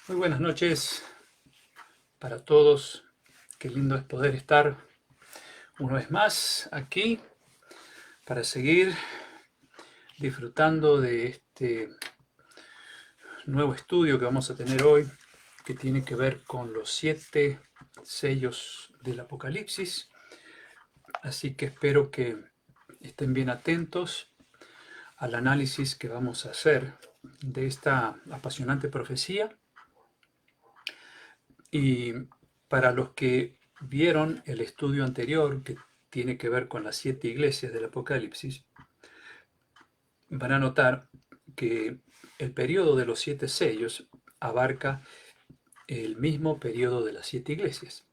Muy buenas noches para todos. Qué lindo es poder estar una vez más aquí para seguir disfrutando de este nuevo estudio que vamos a tener hoy, que tiene que ver con los 7 sellos del Apocalipsis. Así que espero que estén bien atentos al análisis que vamos a hacer de esta apasionante profecía. Y para los que vieron el estudio anterior, que tiene que ver con las 7 iglesias del Apocalipsis, van a notar que el periodo de los 7 sellos abarca el mismo periodo de las 7 iglesias.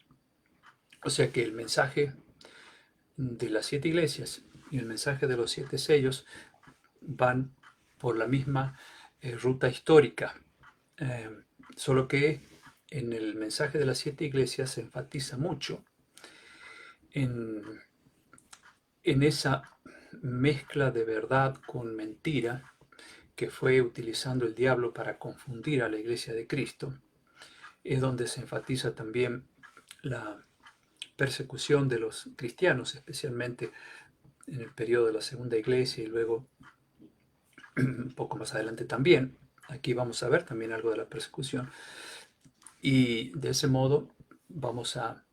O sea que el mensaje de las 7 iglesias y el mensaje de los 7 sellos van por la misma ruta histórica, eh, solo que en el mensaje de las 7 iglesias se enfatiza mucho en, en esa mezcla de verdad con mentira que fue utilizando el diablo para confundir a la iglesia de Cristo. Es donde se enfatiza también la persecución de los cristianos, especialmente en el periodo de la segunda iglesia y luego un poco más adelante también. Aquí vamos a ver también algo de la persecución. Y de ese modo vamos a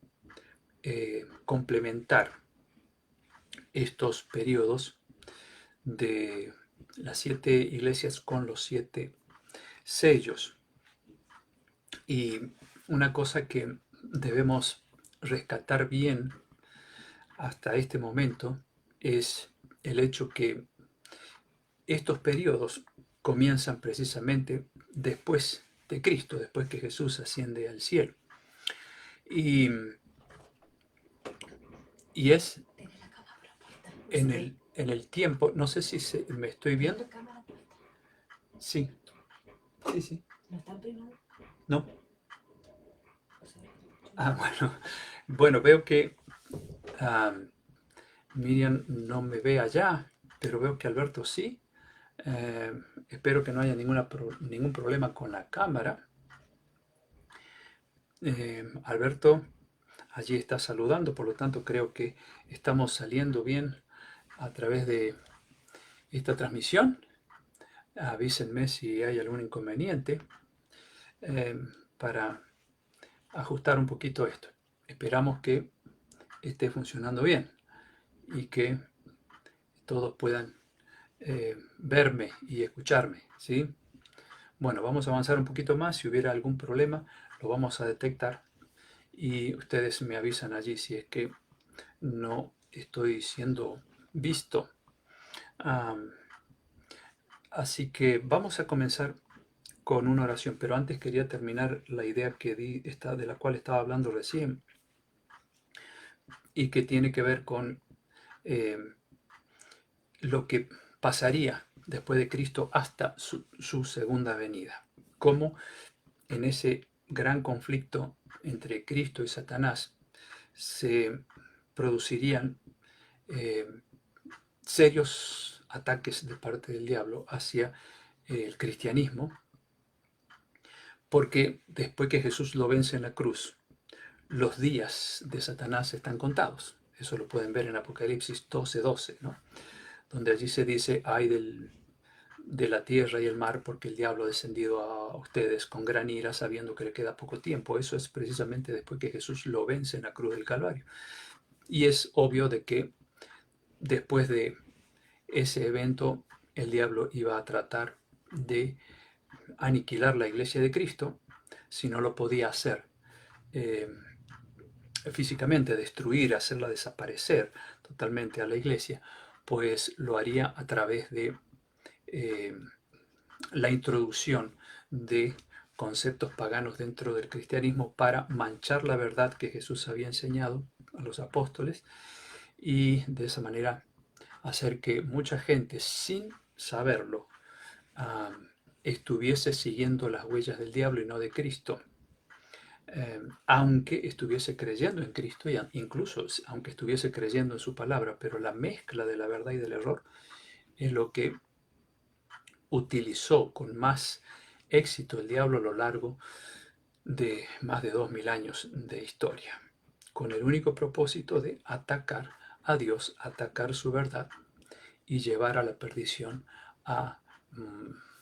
complementar estos periodos de las 7 iglesias con los 7 sellos. Y una cosa que debemos rescatar bien hasta este momento es el hecho que estos periodos comienzan precisamente después de Cristo, después que Jesús asciende al cielo. Y, y es en el tiempo, no sé si me estoy viendo. Sí, sí, sí. No. Bueno. Bueno, veo que Miriam no me ve allá, pero veo que Alberto sí. Espero que no haya ningún problema con la cámara. Alberto allí está saludando, por lo tanto creo que estamos saliendo bien a través de esta transmisión. Avísenme si hay algún inconveniente eh, para ajustar un poquito esto. Esperamos que esté funcionando bien y que todos puedan verme y escucharme, ¿sí? Bueno, vamos a avanzar un poquito más. Si hubiera algún problema, lo vamos a detectar y ustedes me avisan allí si es que no estoy siendo visto. Um, Así que vamos a comenzar con una oración, pero antes quería terminar la idea que di, de la cual estaba hablando recién y que tiene que ver con eh, lo que pasaría después de Cristo hasta su segunda venida. Cómo en ese gran conflicto entre Cristo y Satanás se producirían eh, serios ataques de parte del diablo hacia el cristianismo, porque después que Jesús lo vence en la cruz, los días de Satanás están contados. Eso lo pueden ver en Apocalipsis 12:12, ¿no? Donde allí se dice, ay de la tierra y el mar, porque el diablo ha descendido a ustedes con gran ira, sabiendo que le queda poco tiempo. Eso es precisamente después que Jesús lo vence en la cruz del Calvario. Y es obvio de que después de ese evento, el diablo iba a tratar de aniquilar la iglesia de Cristo, si no lo podía hacer eh, físicamente, destruir, hacerla desaparecer totalmente a la iglesia, pues lo haría a través de eh, la introducción de conceptos paganos dentro del cristianismo para manchar la verdad que Jesús había enseñado a los apóstoles y de esa manera hacer que mucha gente sin saberlo estuviese siguiendo las huellas del diablo y no de Cristo, aunque estuviese creyendo en Cristo y incluso aunque estuviese creyendo en su palabra, pero la mezcla de la verdad y del error es lo que utilizó con más éxito del diablo a lo largo de más de 2000 años de historia, con el único propósito de atacar a Dios, atacar su verdad y llevar a la perdición a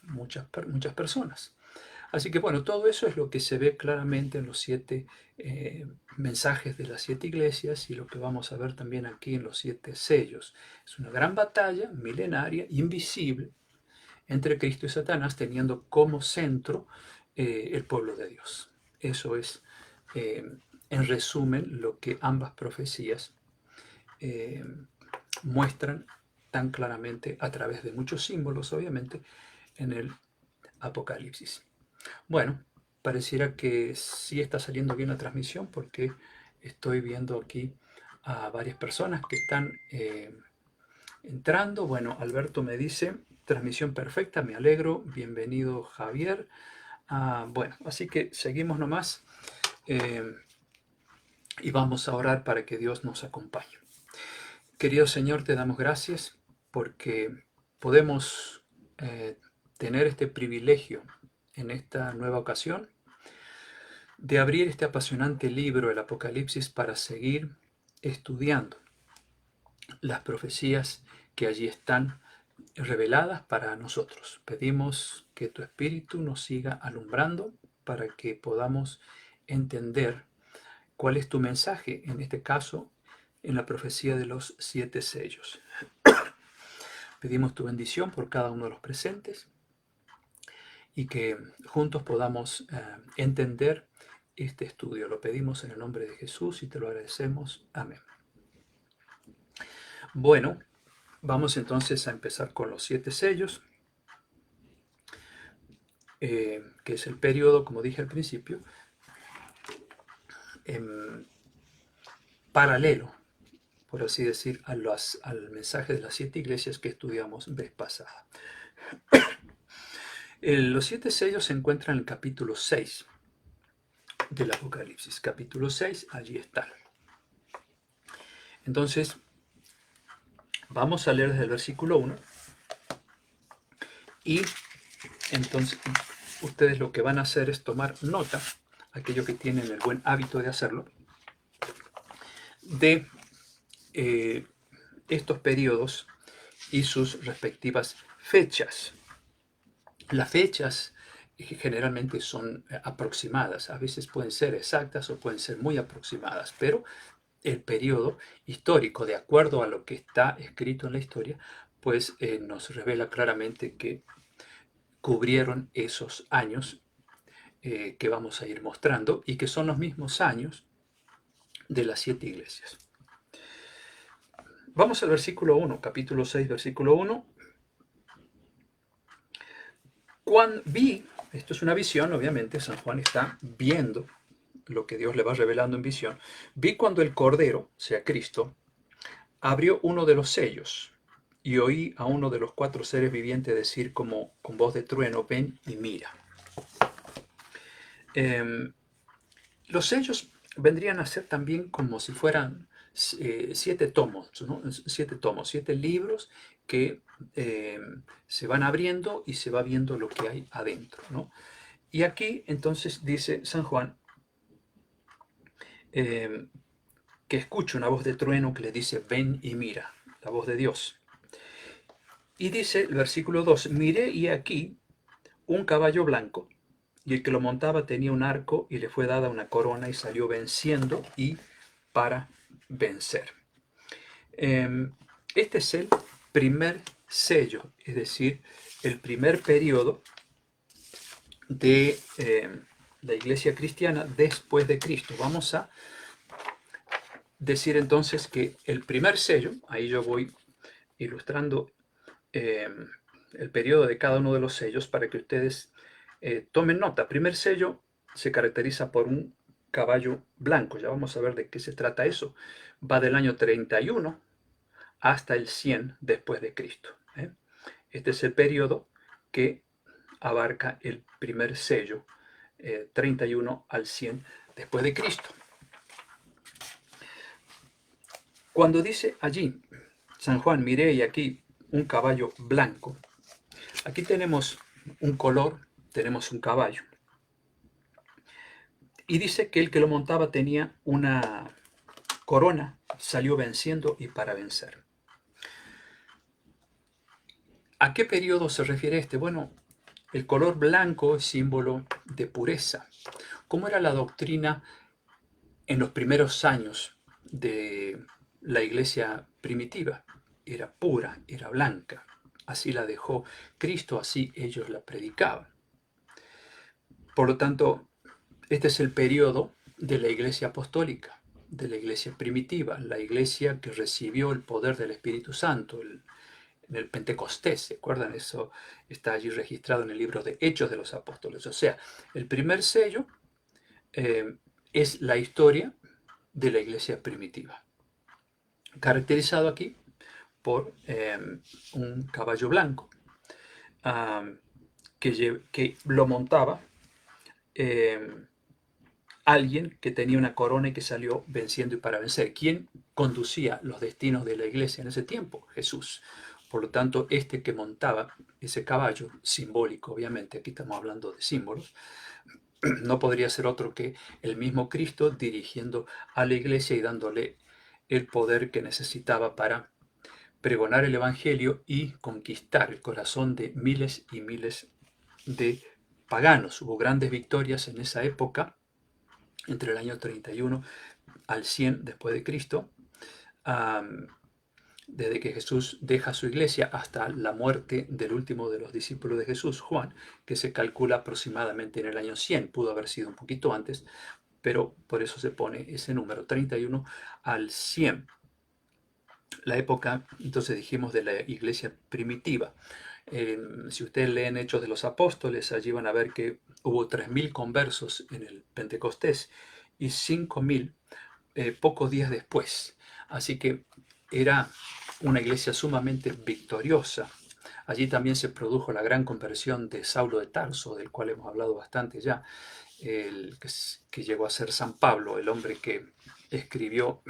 muchas personas. Así que bueno, todo eso es lo que se ve claramente en los 7 mensajes de las 7 iglesias y lo que vamos a ver también aquí en los 7 sellos. Es una gran batalla milenaria, invisible, entre Cristo y Satanás, teniendo como centro el pueblo de Dios. Eso es, en resumen, lo que ambas profecías eh, muestran tan claramente a través de muchos símbolos, obviamente, en el Apocalipsis. Bueno, pareciera que sí está saliendo bien la transmisión porque estoy viendo aquí a varias personas que están entrando. Bueno, Alberto me dice, transmisión perfecta, me alegro. Bienvenido, Javier. Bueno, así que seguimos nomás y vamos a orar para que Dios nos acompañe. Querido Señor, te damos gracias porque podemos tener este privilegio en esta nueva ocasión de abrir este apasionante libro, el Apocalipsis, para seguir estudiando las profecías que allí están reveladas para nosotros. Pedimos que tu Espíritu nos siga alumbrando para que podamos entender cuál es tu mensaje, en este caso, en la profecía de los 7 sellos. Pedimos tu bendición por cada uno de los presentes y que juntos podamos entender este estudio. Lo pedimos en el nombre de Jesús y te lo agradecemos. Amén. Bueno, vamos entonces a empezar con los 7 sellos, que es el periodo, como dije al principio, paralelo, por así decir, al mensaje de las 7 iglesias que estudiamos vez pasada. Los 7 sellos se encuentran en el capítulo 6 del Apocalipsis. Capítulo 6, allí están. Entonces, vamos a leer desde el versículo 1 y entonces ustedes lo que van a hacer es tomar nota, aquellos que tienen el buen hábito de hacerlo, de estos periodos y sus respectivas fechas. Las fechas generalmente son aproximadas, a veces pueden ser exactas o pueden ser muy aproximadas, pero el periodo histórico, de acuerdo a lo que está escrito en la historia, pues nos revela claramente que cubrieron esos años que vamos a ir mostrando y que son los mismos años de las 7 iglesias. Vamos al versículo 1, capítulo 6, versículo 1. Cuando vi, esto es una visión, obviamente, San Juan está viendo lo que Dios le va revelando en visión. Vi cuando el Cordero, sea Cristo, abrió uno de los sellos y oí a uno de los 4 seres vivientes decir como con voz de trueno, ven y mira. Los sellos vendrían a ser también como si fueran 7 tomos, ¿no? 7 tomos, 7 libros que se van abriendo y se va viendo lo que hay adentro, ¿no? Y aquí entonces dice San Juan que escucha una voz de trueno que le dice, ven y mira, la voz de Dios. Y dice el versículo 2, miré y aquí un caballo blanco, y el que lo montaba tenía un arco y le fue dada una corona y salió venciendo y para vencer. Este es el primer sello, es decir, el primer periodo de la iglesia cristiana después de Cristo. Vamos a decir entonces que el primer sello, ahí yo voy ilustrando el periodo de cada uno de los sellos para que ustedes tomen nota. Primer sello se caracteriza por un caballo blanco, ya vamos a ver de qué se trata eso. Va del año 31 hasta el 100 después de Cristo. Este es el periodo que abarca el primer sello, 31 al 100 después de Cristo. Cuando dice allí, San Juan, miré y aquí un caballo blanco, aquí tenemos un color tenemos un caballo. Y dice que el que lo montaba tenía una corona, salió venciendo y para vencer. ¿A qué periodo se refiere este? Bueno, el color blanco es símbolo de pureza. ¿Cómo era la doctrina en los primeros años de la iglesia primitiva? Era pura, era blanca. Así la dejó Cristo, así ellos la predicaban. Por lo tanto, este es el periodo de la iglesia apostólica, de la iglesia primitiva, la iglesia que recibió el poder del Espíritu Santo, en el Pentecostés, ¿se acuerdan? Eso está allí registrado en el libro de Hechos de los Apóstoles. O sea, el primer sello es la historia de la iglesia primitiva, caracterizado aquí por un caballo blanco que lo montaba alguien que tenía una corona y que salió venciendo y para vencer. ¿Quién conducía los destinos de la iglesia en ese tiempo? Jesús. Por lo tanto, este que montaba ese caballo, simbólico obviamente, aquí estamos hablando de símbolos, no podría ser otro que el mismo Cristo dirigiendo a la iglesia y dándole el poder que necesitaba para pregonar el Evangelio y conquistar el corazón de miles y miles de paganos. Hubo grandes victorias en esa época, entre el año 31 al 100 después de Cristo, desde que Jesús deja su iglesia hasta la muerte del último de los discípulos de Jesús, Juan, que se calcula aproximadamente en el año 100, pudo haber sido un poquito antes, pero por eso se pone ese número, 31 al 100. La época, entonces dijimos, de la iglesia primitiva. Si ustedes leen Hechos de los Apóstoles, allí van a ver que hubo 3.000 conversos en el Pentecostés y 5.000 pocos días después. Así que era una iglesia sumamente victoriosa. Allí también se produjo la gran conversión de Saulo de Tarso, del cual hemos hablado bastante ya, que llegó a ser San Pablo, el hombre que escribió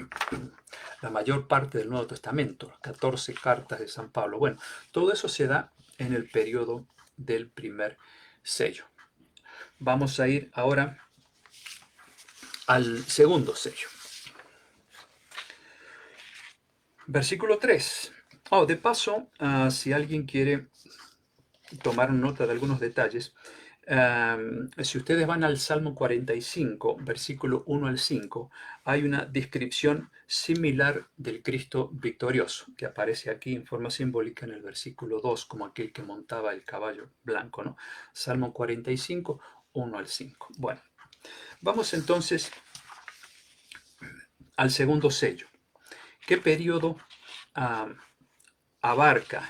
la mayor parte del Nuevo Testamento, las 14 cartas de San Pablo. Bueno, todo eso se da en el periodo del primer sello. Vamos a ir ahora al segundo sello. Versículo 3. De paso, si alguien quiere tomar nota de algunos detalles, si ustedes van al Salmo 45, versículo 1 al 5, hay una descripción similar del Cristo victorioso, que aparece aquí en forma simbólica en el versículo 2, como aquel que montaba el caballo blanco, ¿no? Salmo 45, 1 al 5. Bueno, vamos entonces al segundo sello. ¿Qué periodo abarca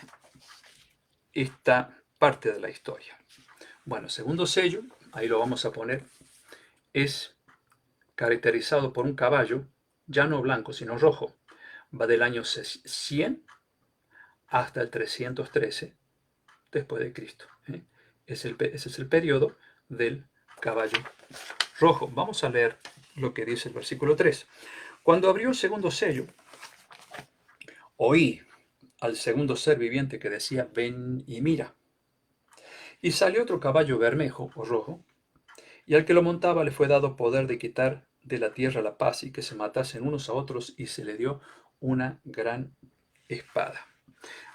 esta parte de la historia? Bueno, segundo sello, ahí lo vamos a poner, es caracterizado por un caballo, ya no blanco, sino rojo. Va del año 100 hasta el 313 después de Cristo. Ese es el periodo del caballo rojo. Vamos a leer lo que dice el versículo 3. Cuando abrió el segundo sello, oí al segundo ser viviente que decía, ven y mira. Y salió otro caballo bermejo o rojo, y al que lo montaba le fue dado poder de quitar de la tierra la paz y que se matasen unos a otros, y se le dio una gran espada.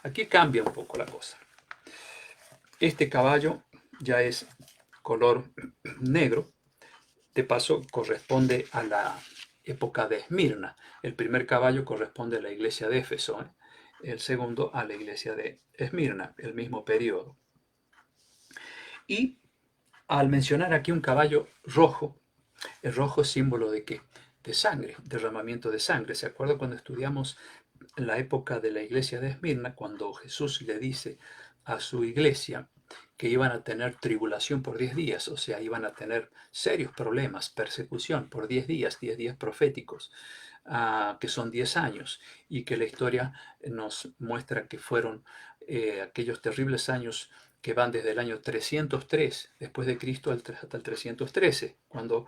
Aquí cambia un poco la cosa. Este caballo ya es color negro, de paso corresponde a la época de Esmirna. El primer caballo corresponde a la iglesia de Éfeso, el segundo a la iglesia de Esmirna, el mismo periodo. Y al mencionar aquí un caballo rojo, el rojo es símbolo de ¿qué? De sangre, derramamiento de sangre. ¿Se acuerdan cuando estudiamos la época de la iglesia de Esmirna, cuando Jesús le dice a su iglesia que iban a tener tribulación por 10 días, o sea, iban a tener serios problemas, persecución por 10 días proféticos, que son 10 años, y que la historia nos muestra que fueron aquellos terribles años que van desde el año 303 después de Cristo hasta el 313, cuando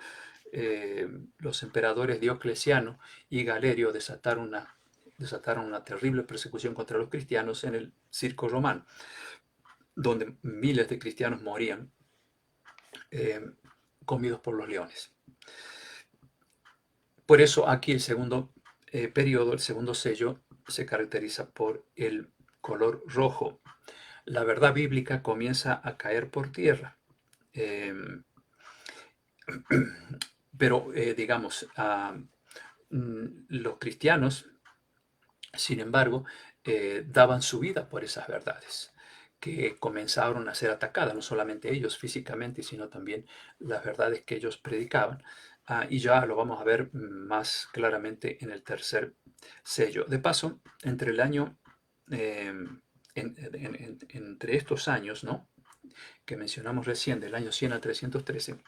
los emperadores Diocleciano y Galerio desataron una terrible persecución contra los cristianos en el circo romano, donde miles de cristianos morían comidos por los leones. Por eso aquí el segundo periodo, el segundo sello, se caracteriza por el color rojo. La verdad bíblica comienza a caer por tierra. Pero, digamos, los cristianos, sin embargo, daban su vida por esas verdades, que comenzaron a ser atacadas, no solamente ellos físicamente, sino también las verdades que ellos predicaban. Y ya lo vamos a ver más claramente en el tercer sello. De paso, entre el año, entre estos años, ¿no?, que mencionamos recién, del año 100 al 313,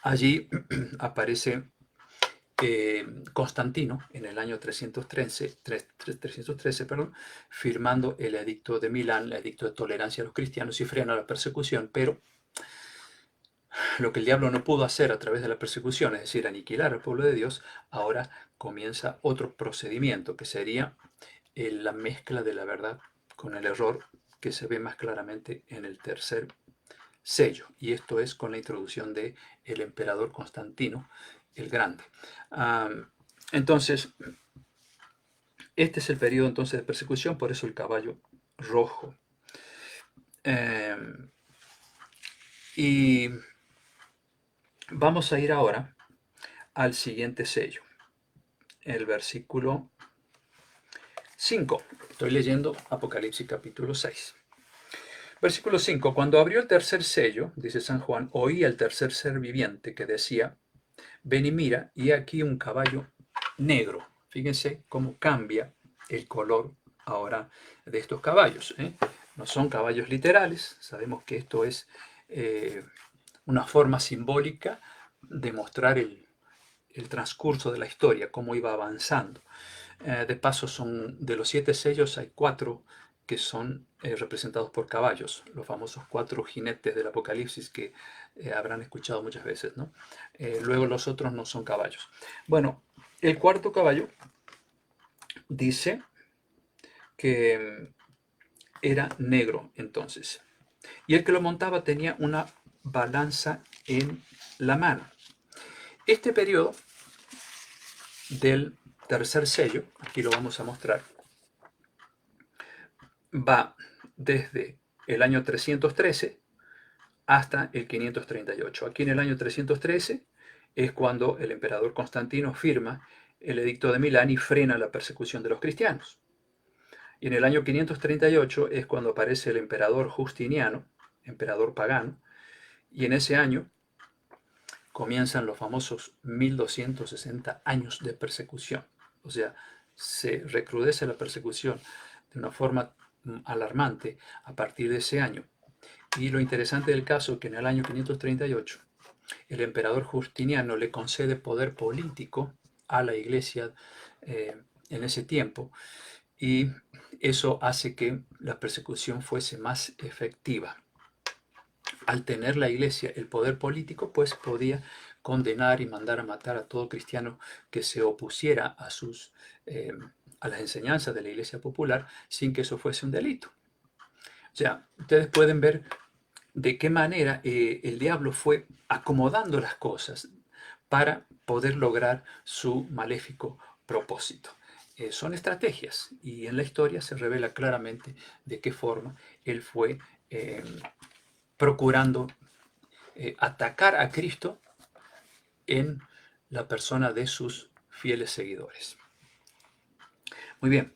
allí aparece Constantino en el año 313, perdón, firmando el edicto de Milán, el edicto de tolerancia a los cristianos, y frena la persecución. Pero lo que el diablo no pudo hacer a través de la persecución, es decir, aniquilar al pueblo de Dios, ahora comienza otro procedimiento, que sería la mezcla de la verdad con el error, que se ve más claramente en el tercer sello, y esto es con la introducción de el emperador Constantino el Grande. Entonces, este es el periodo entonces de persecución, por eso el caballo rojo. Y vamos a ir ahora al siguiente sello, el versículo 5. Estoy leyendo Apocalipsis capítulo 6. Versículo 5. Cuando abrió el tercer sello, dice San Juan, oí al tercer ser viviente que decía, ven y mira, y aquí un caballo negro. Fíjense cómo cambia el color ahora de estos caballos, ¿eh? No son caballos literales, sabemos que esto es una forma simbólica de mostrar el transcurso de la historia, cómo iba avanzando. De paso, son de los 7 sellos, hay 4 que son representados por caballos, los famosos 4 jinetes del Apocalipsis que habrán escuchado muchas veces, ¿no? Luego los otros no son caballos. Bueno, el cuarto caballo dice que era negro entonces, y el que lo montaba tenía una balanza en la mano. Este periodo del tercer sello, aquí lo vamos a mostrar, va desde el año 313 hasta el 538. Aquí en el año 313 es cuando el emperador Constantino firma el edicto de Milán y frena la persecución de los cristianos. Y en el año 538 es cuando aparece el emperador Justiniano, emperador pagano, y en ese año comienzan los famosos 1260 años de persecución. O sea, se recrudece la persecución de una forma alarmante a partir de ese año. Y lo interesante del caso es que en el año 538 el emperador Justiniano le concede poder político a la iglesia en ese tiempo, y eso hace que la persecución fuese más efectiva. Al tener la iglesia el poder político, pues podía condenar y mandar a matar a todo cristiano que se opusiera a las enseñanzas de la iglesia popular sin que eso fuese un delito. O sea, ustedes pueden ver de qué manera el diablo fue acomodando las cosas para poder lograr su maléfico propósito. Son estrategias, y en la historia se revela claramente de qué forma él fue procurando atacar a Cristo en la persona de sus fieles seguidores. Muy bien,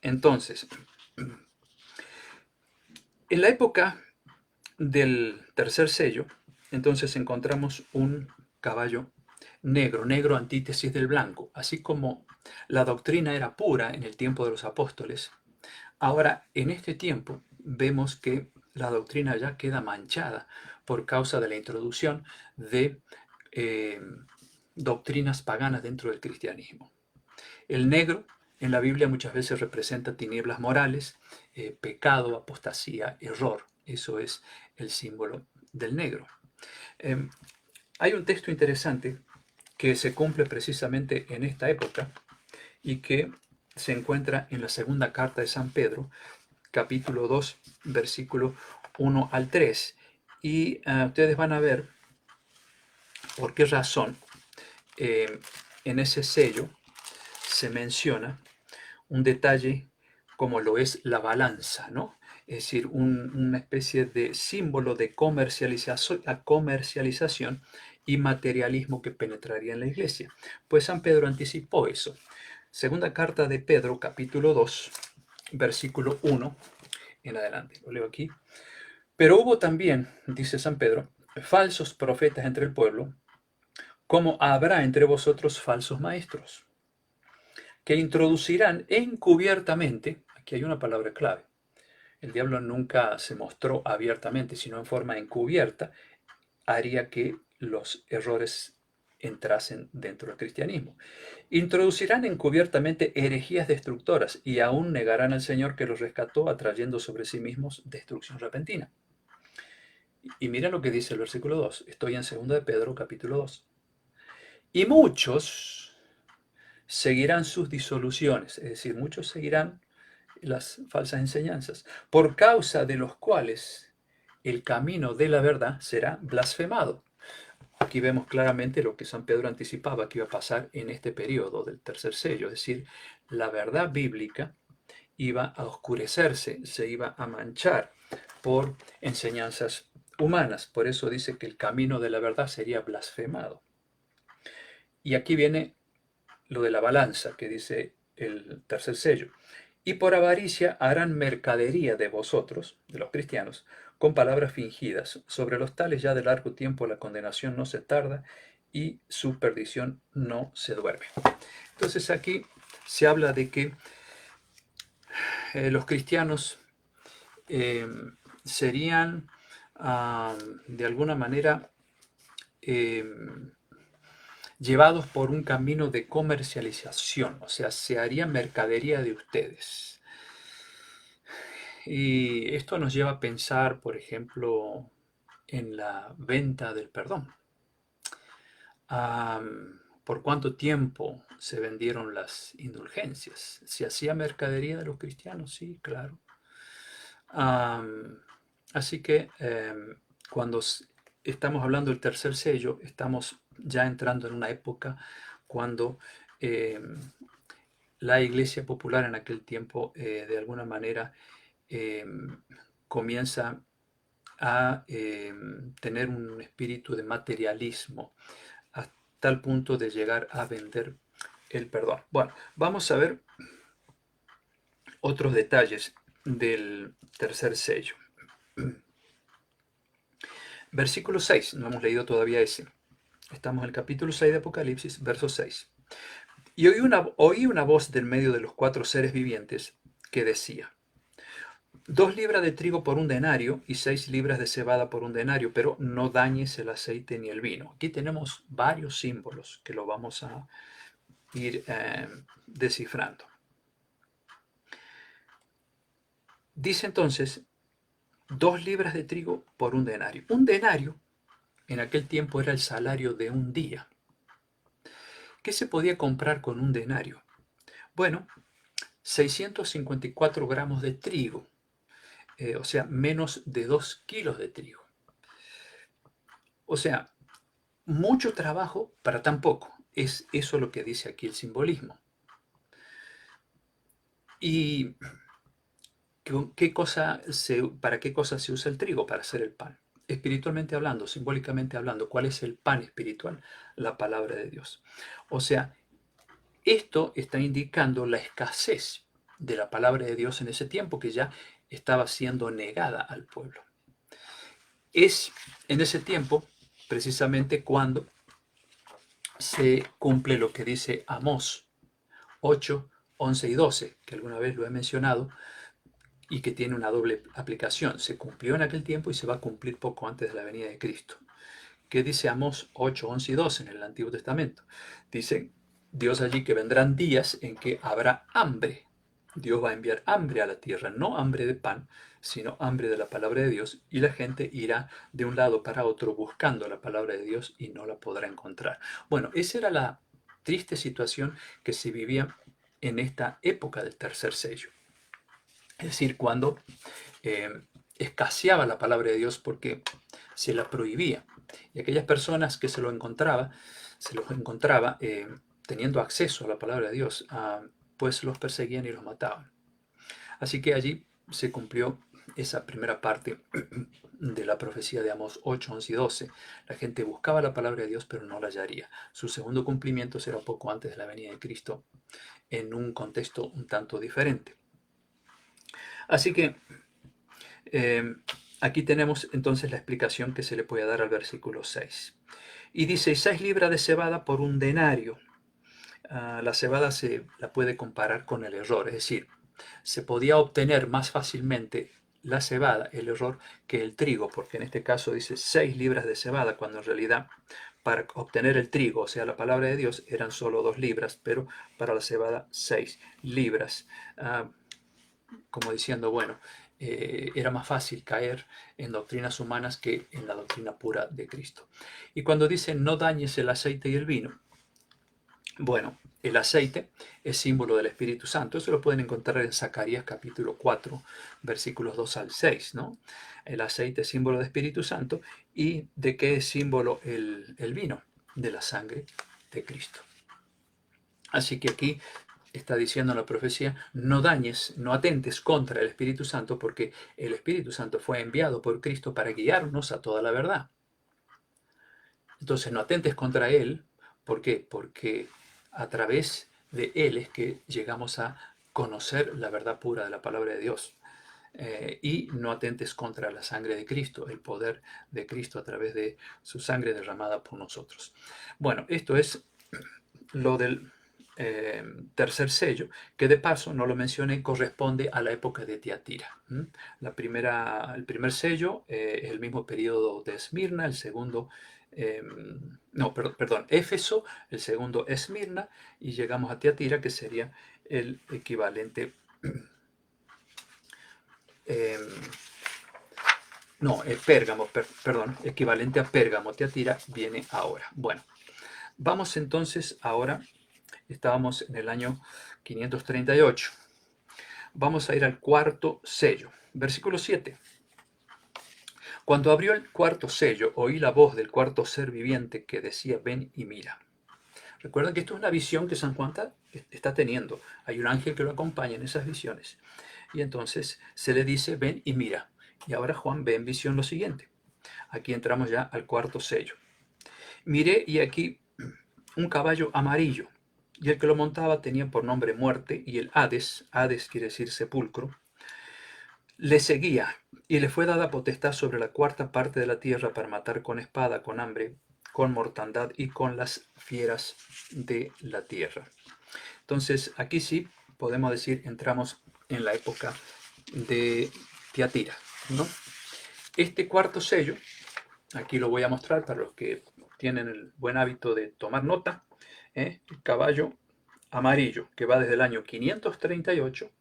entonces, en la época del tercer sello, entonces encontramos un caballo negro, negro antítesis del blanco. Así como la doctrina era pura en el tiempo de los apóstoles, ahora en este tiempo vemos que la doctrina ya queda manchada por causa de la introducción de doctrinas paganas dentro del cristianismo. El negro en la Biblia muchas veces representa tinieblas morales, pecado, apostasía, error. Eso es el símbolo del negro. Hay un texto interesante que se cumple precisamente en esta época y que se encuentra en la segunda carta de San Pedro, capítulo 2, versículo 1 al 3, Y ustedes van a ver por qué razón en ese sello se menciona un detalle como lo es la balanza, ¿no? Es decir, una especie de símbolo de comercialización y materialismo que penetraría en la iglesia. Pues San Pedro anticipó eso. Segunda carta de Pedro, capítulo 2, versículo 1 en adelante. Lo leo aquí. Pero hubo también, dice San Pedro, falsos profetas entre el pueblo, como habrá entre vosotros falsos maestros, que introducirán encubiertamente, aquí hay una palabra clave, el diablo nunca se mostró abiertamente, sino en forma encubierta, haría que los errores entrasen dentro del cristianismo. Introducirán encubiertamente herejías destructoras y aún negarán al Señor que los rescató, atrayendo sobre sí mismos destrucción repentina. Y mira lo que dice el versículo 2. Estoy en 2 de Pedro, capítulo 2. Y muchos seguirán sus disoluciones, es decir, muchos seguirán las falsas enseñanzas, por causa de los cuales el camino de la verdad será blasfemado. Aquí vemos claramente lo que San Pedro anticipaba que iba a pasar en este periodo del tercer sello, es decir, la verdad bíblica iba a oscurecerse, se iba a manchar por enseñanzas humanas. Por eso dice que el camino de la verdad sería blasfemado. Y aquí viene lo de la balanza que dice el tercer sello. Y por avaricia harán mercadería de vosotros, de los cristianos, con palabras fingidas. Sobre los tales ya de largo tiempo la condenación no se tarda y su perdición no se duerme. Entonces aquí se habla de que los cristianos serían de alguna manera llevados por un camino de comercialización, o sea, se haría mercadería de ustedes. Y esto nos lleva a pensar, por ejemplo, en la venta del perdón. ¿Por cuánto tiempo se vendieron las indulgencias? ¿Se hacía mercadería de los cristianos? Sí, claro. Así que cuando estamos hablando del tercer sello, estamos ya entrando en una época cuando la iglesia popular en aquel tiempo de alguna manera comienza a tener un espíritu de materialismo hasta tal punto de llegar a vender el perdón. Bueno, vamos a ver otros detalles del tercer sello. Versículo 6, no hemos leído todavía ese. Estamos en el capítulo 6 de Apocalipsis, verso 6. Y oí una voz del medio de los cuatro seres vivientes que decía: 2 libras de trigo por un denario y 6 libras de cebada por un denario, pero no dañes el aceite ni el vino. Aquí tenemos varios símbolos que lo vamos a ir descifrando. Dice entonces, 2 libras de trigo por un denario. Un denario en aquel tiempo era el salario de un día. ¿Qué se podía comprar con un denario? Bueno, 654 gramos de trigo, o sea, menos de 2 kilos de trigo. O sea, mucho trabajo para tan poco. Es eso lo que dice aquí el simbolismo. ¿Y para qué cosa se usa el trigo? Para hacer el pan. Espiritualmente hablando, simbólicamente hablando, ¿cuál es el pan espiritual? La palabra de Dios. O sea, esto está indicando la escasez de la palabra de Dios en ese tiempo que ya estaba siendo negada al pueblo. Es en ese tiempo precisamente cuando se cumple lo que dice Amós 8, 11 y 12, que alguna vez lo he mencionado y que tiene una doble aplicación. Se cumplió en aquel tiempo y se va a cumplir poco antes de la venida de Cristo. ¿Qué dice Amós 8, 11 y 12 en el Antiguo Testamento? Dice Dios allí que vendrán días en que habrá hambre. Dios va a enviar hambre a la tierra, no hambre de pan, sino hambre de la palabra de Dios, y la gente irá de un lado para otro buscando la palabra de Dios y no la podrá encontrar. Bueno, esa era la triste situación que se vivía en esta época del tercer sello. Es decir, cuando escaseaba la palabra de Dios porque se la prohibía. Y aquellas personas que se los encontraba teniendo acceso a la palabra de Dios, pues los perseguían y los mataban. Así que allí se cumplió esa primera parte de la profecía de Amós 8, 11 y 12. La gente buscaba la palabra de Dios, pero no la hallaría. Su segundo cumplimiento será poco antes de la venida de Cristo, en un contexto un tanto diferente. Así que aquí tenemos entonces la explicación que se le puede dar al versículo 6. Y dice, 6 libras de cebada por un denario. La cebada se la puede comparar con el error, es decir, se podía obtener más fácilmente la cebada, el error, que el trigo, porque en este caso dice 6 libras de cebada, cuando en realidad para obtener el trigo, o sea, la palabra de Dios, eran solo 2 libras, pero para la cebada 6 libras. Como diciendo, bueno, era más fácil caer en doctrinas humanas que en la doctrina pura de Cristo. Y cuando dice no dañes el aceite y el vino, bueno, el aceite es símbolo del Espíritu Santo. Eso lo pueden encontrar en Zacarías capítulo 4, versículos 2 al 6, ¿no? El aceite es símbolo del Espíritu Santo. ¿Y de qué es símbolo el vino? De la sangre de Cristo. Así que aquí está diciendo la profecía, no dañes, no atentes contra el Espíritu Santo, porque el Espíritu Santo fue enviado por Cristo para guiarnos a toda la verdad. Entonces no atentes contra Él. ¿Por qué? Porque a través de Él es que llegamos a conocer la verdad pura de la palabra de Dios. Y no atentes contra la sangre de Cristo, el poder de Cristo a través de su sangre derramada por nosotros. Bueno, esto es lo del tercer sello, que de paso, no lo mencioné, corresponde a la época de Tiatira. El primer sello es el mismo periodo de Esmirna, el segundo, perdón, Éfeso, el segundo Esmirna, y llegamos a Tiatira, que sería el equivalente, Pérgamo, perdón, equivalente a Pérgamo. Tiatira viene ahora. Bueno, vamos entonces ahora. Estábamos en el año 538. Vamos a ir al cuarto sello. Versículo 7. Cuando abrió el cuarto sello, oí la voz del cuarto ser viviente que decía, ven y mira. Recuerden que esto es una visión que San Juan está teniendo. Hay un ángel que lo acompaña en esas visiones. Y entonces se le dice, ven y mira. Y ahora Juan ve en visión lo siguiente. Aquí entramos ya al cuarto sello. Miré y aquí un caballo amarillo. Y el que lo montaba tenía por nombre Muerte, y el Hades quiere decir sepulcro, le seguía, y le fue dada potestad sobre la cuarta parte de la tierra para matar con espada, con hambre, con mortandad y con las fieras de la tierra. Entonces, aquí sí podemos decir, entramos en la época de Tiatira, ¿no? Este cuarto sello, aquí lo voy a mostrar para los que tienen el buen hábito de tomar nota, el caballo amarillo, que va desde el año 538,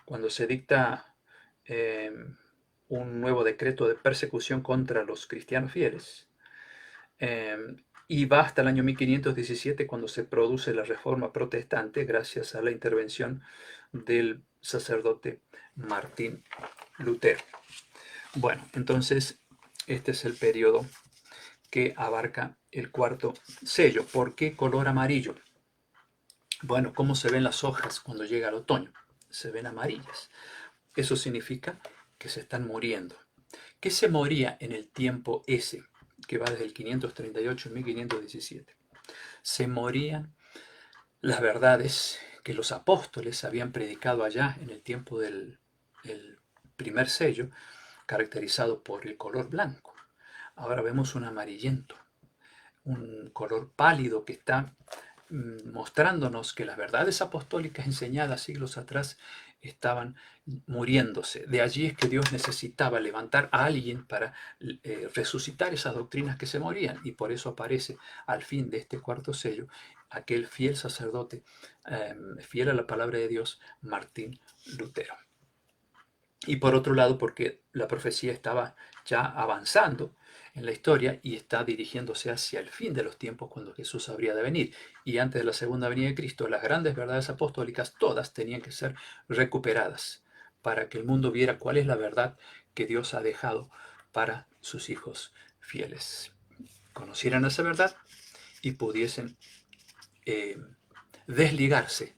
cuando se dicta un nuevo decreto de persecución contra los cristianos fieles, y va hasta el año 1517, cuando se produce la Reforma Protestante, gracias a la intervención del sacerdote Martín Lutero. Bueno, entonces este es el periodo que abarca el cuarto sello. ¿Por qué color amarillo? Bueno, ¿cómo se ven las hojas cuando llega el otoño? Se ven amarillas. Eso significa que se están muriendo. ¿Qué se moría en el tiempo ese, que va desde el 538 al 1517? Se morían las verdades que los apóstoles habían predicado allá en el tiempo del primer sello, caracterizado por el color blanco. Ahora vemos un amarillento, un color pálido que está mostrándonos que las verdades apostólicas enseñadas siglos atrás estaban muriéndose. De allí es que Dios necesitaba levantar a alguien para resucitar esas doctrinas que se morían, y por eso aparece al fin de este cuarto sello aquel fiel sacerdote, fiel a la palabra de Dios, Martín Lutero. Y por otro lado, porque la profecía estaba ya avanzando en la historia y está dirigiéndose hacia el fin de los tiempos, cuando Jesús habría de venir. Y antes de la segunda venida de Cristo, las grandes verdades apostólicas todas tenían que ser recuperadas para que el mundo viera cuál es la verdad que Dios ha dejado para sus hijos fieles. Conocieran esa verdad y pudiesen desligarse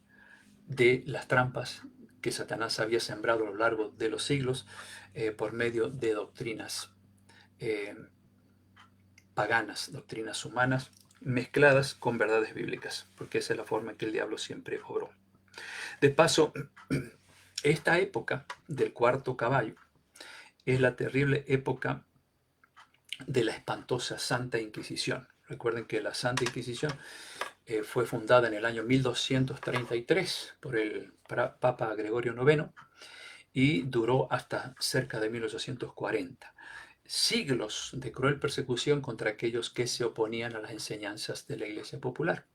de las trampas que Satanás había sembrado a lo largo de los siglos por medio de doctrinas paganas, doctrinas humanas, mezcladas con verdades bíblicas, porque esa es la forma en que el diablo siempre obró. De paso, esta época del cuarto caballo es la terrible época de la espantosa Santa Inquisición. Recuerden que la Santa Inquisición fue fundada en el año 1233 por el Papa Gregorio IX y duró hasta cerca de 1840. Siglos de cruel persecución contra aquellos que se oponían a las enseñanzas de la Iglesia Popular.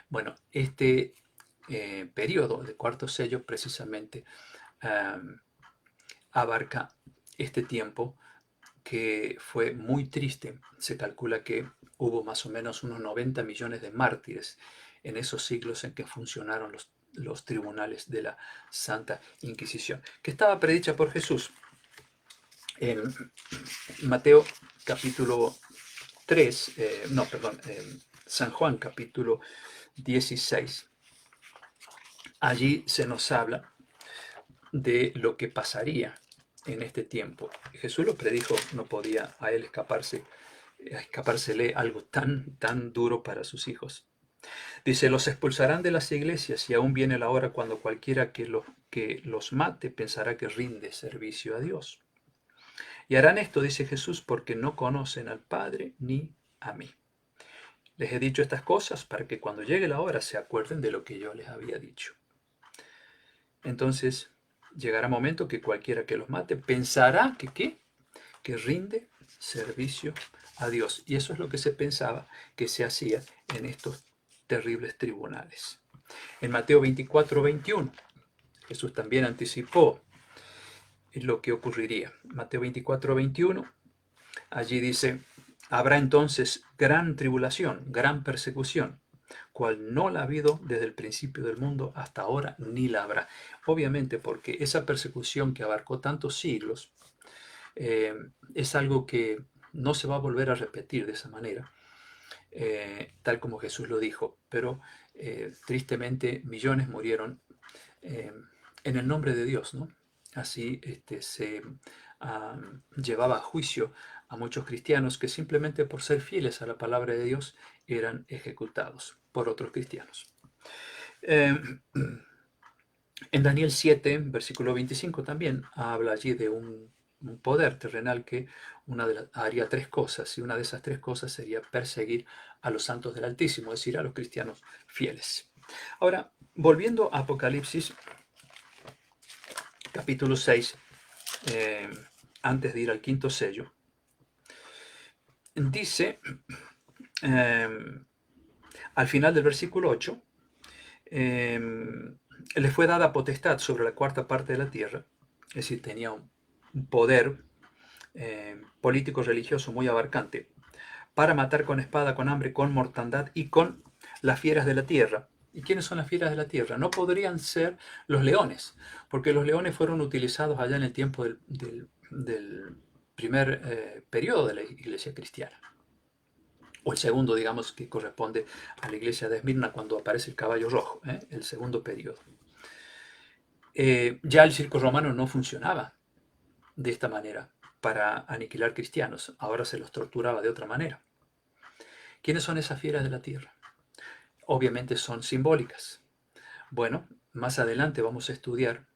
Bueno, este periodo de cuarto sello precisamente abarca este tiempo que fue muy triste. Se calcula que hubo más o menos unos 90 millones de mártires en esos siglos en que funcionaron los tribunales de la Santa Inquisición, que estaba predicha por Jesús en Mateo capítulo 3, San Juan capítulo 16. Allí se nos habla de lo que pasaría en este tiempo. Jesús lo predijo, no podía a él escapársele algo tan duro para sus hijos. Dice, los expulsarán de las iglesias y aún viene la hora cuando cualquiera que los mate pensará que rinde servicio a Dios. Y harán esto, dice Jesús, porque no conocen al Padre ni a mí. Les he dicho estas cosas para que cuando llegue la hora se acuerden de lo que yo les había dicho. Entonces, llegará momento que cualquiera que los mate pensará que rinde servicio a Dios. Y eso es lo que se pensaba que se hacía en estos terribles tribunales. En Mateo 24, 21, Jesús también anticipó lo que ocurriría. Mateo 24, 21, allí dice, habrá entonces gran tribulación, gran persecución, cual no la ha habido desde el principio del mundo hasta ahora, ni la habrá. Obviamente porque esa persecución que abarcó tantos siglos es algo que no se va a volver a repetir de esa manera, tal como Jesús lo dijo, pero tristemente millones murieron en el nombre de Dios, ¿no? Así se llevaba a juicio a muchos cristianos que simplemente por ser fieles a la palabra de Dios eran ejecutados por otros cristianos. En Daniel 7, versículo 25 también habla allí de un poder terrenal que haría tres cosas, y una de esas tres cosas sería perseguir a los santos del Altísimo, es decir, a los cristianos fieles. Ahora, volviendo a Apocalipsis, capítulo 6, antes de ir al quinto sello, dice, al final del versículo 8, le fue dada potestad sobre la cuarta parte de la tierra, es decir, tenía un poder político-religioso muy abarcante, para matar con espada, con hambre, con mortandad y con las fieras de la tierra. ¿Y quiénes son las fieras de la tierra? No podrían ser los leones, porque los leones fueron utilizados allá en el tiempo del primer periodo de la iglesia cristiana. O el segundo, digamos, que corresponde a la iglesia de Esmirna cuando aparece el caballo rojo, el segundo periodo. Ya el circo romano no funcionaba de esta manera para aniquilar cristianos, ahora se los torturaba de otra manera. ¿Quiénes son esas fieras de la tierra? Obviamente son simbólicas. Bueno, más adelante vamos a estudiar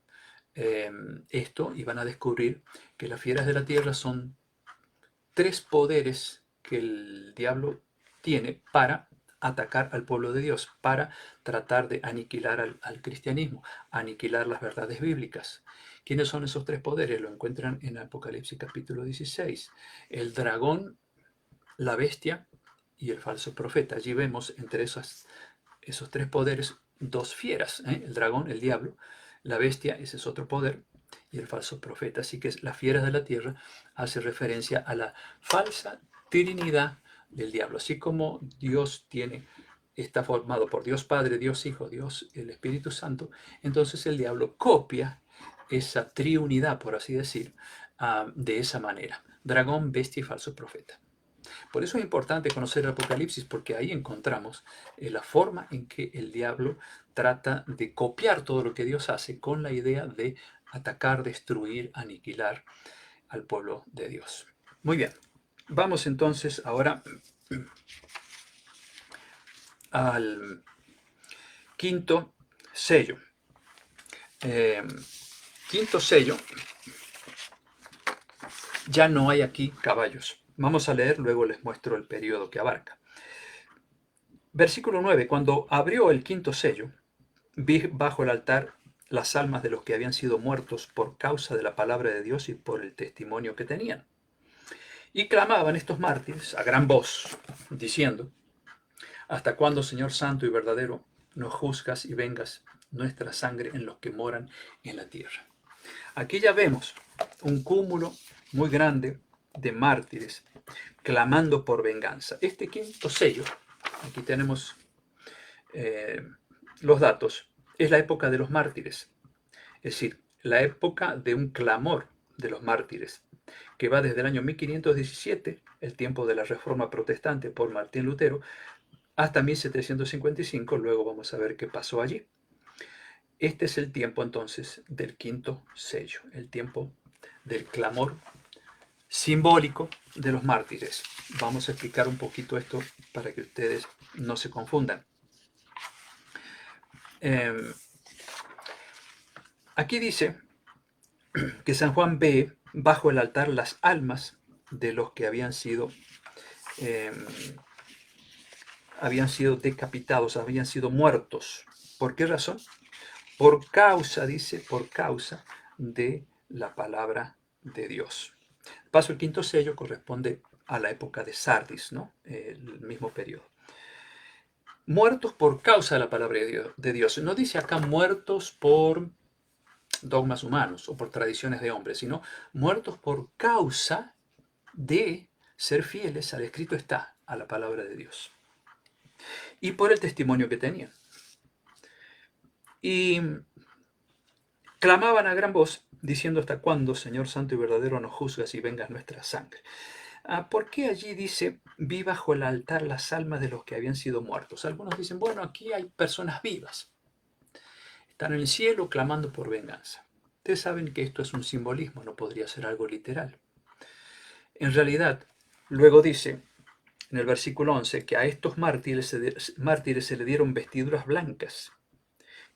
esto y van a descubrir que las fieras de la tierra son tres poderes que el diablo tiene para atacar al pueblo de Dios, para tratar de aniquilar al cristianismo, aniquilar las verdades bíblicas. ¿Quiénes son esos tres poderes? Lo encuentran en Apocalipsis capítulo 16. El dragón, la bestia y el falso profeta. Allí vemos entre esos tres poderes dos fieras, el dragón, el diablo, la bestia, ese es otro poder, y el falso profeta. Así que las fieras de la tierra hace referencia a la falsa trinidad del diablo. Así como Dios está formado por Dios Padre, Dios Hijo, Dios el Espíritu Santo, entonces el diablo copia esa triunidad, por así decir, de esa manera. Dragón, bestia y falso profeta. Por eso es importante conocer el Apocalipsis, porque ahí encontramos la forma en que el diablo trata de copiar todo lo que Dios hace con la idea de atacar, destruir, aniquilar al pueblo de Dios. Muy bien, vamos entonces ahora al quinto sello. Quinto sello, ya no hay aquí caballos. Vamos a leer, luego les muestro el periodo que abarca. Versículo 9. Cuando abrió el quinto sello, vi bajo el altar las almas de los que habían sido muertos por causa de la palabra de Dios y por el testimonio que tenían. Y clamaban estos mártires a gran voz, diciendo: ¿hasta cuándo, Señor santo y verdadero, nos juzgas y vengas nuestra sangre en los que moran en la tierra? Aquí ya vemos un cúmulo muy grande de mártires clamando por venganza. Este quinto sello, aquí tenemos los datos, es la época de los mártires, es decir, la época de un clamor de los mártires, que va desde el año 1517, el tiempo de la Reforma Protestante por Martín Lutero, hasta 1755, luego vamos a ver qué pasó allí. Este es el tiempo entonces del quinto sello, el tiempo del clamor simbólico de los mártires. Vamos a explicar un poquito esto para que ustedes no se confundan. Aquí dice que San Juan ve bajo el altar las almas de los que habían sido decapitados, habían sido muertos. ¿Por qué razón? Por causa, dice, por causa de la palabra de Dios. Paso el quinto sello corresponde a la época de Sardis, ¿no? El mismo periodo. Muertos por causa de la palabra de Dios. No dice acá muertos por dogmas humanos o por tradiciones de hombres, sino muertos por causa de ser fieles al escrito está, a la palabra de Dios. Y por el testimonio que tenían. Y clamaban a gran voz, diciendo: ¿hasta cuándo, Señor santo y verdadero, nos juzgas y vengas nuestra sangre? ¿Por qué allí dice: vi bajo el altar las almas de los que habían sido muertos? Algunos dicen: bueno, aquí hay personas vivas. Están en el cielo clamando por venganza. Ustedes saben que esto es un simbolismo, no podría ser algo literal. En realidad, luego dice en el versículo 11 que a estos mártires se le dieron vestiduras blancas,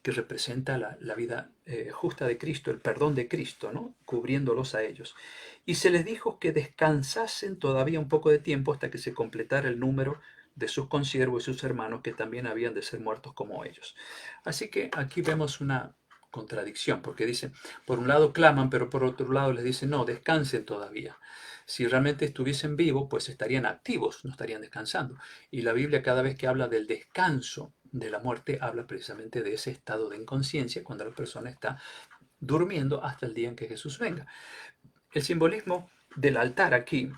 que representa la vida justa de Cristo, el perdón de Cristo, ¿no? Cubriéndolos a ellos. Y se les dijo que descansasen todavía un poco de tiempo hasta que se completara el número de sus consiervos y sus hermanos, que también habían de ser muertos como ellos. Así que aquí vemos una contradicción, porque dicen, por un lado claman, pero por otro lado les dicen: no, descansen todavía. Si realmente estuviesen vivos, pues estarían activos, no estarían descansando. Y la Biblia, cada vez que habla del descanso de la muerte, habla precisamente de ese estado de inconsciencia cuando la persona está durmiendo hasta el día en que Jesús venga. El simbolismo del altar aquí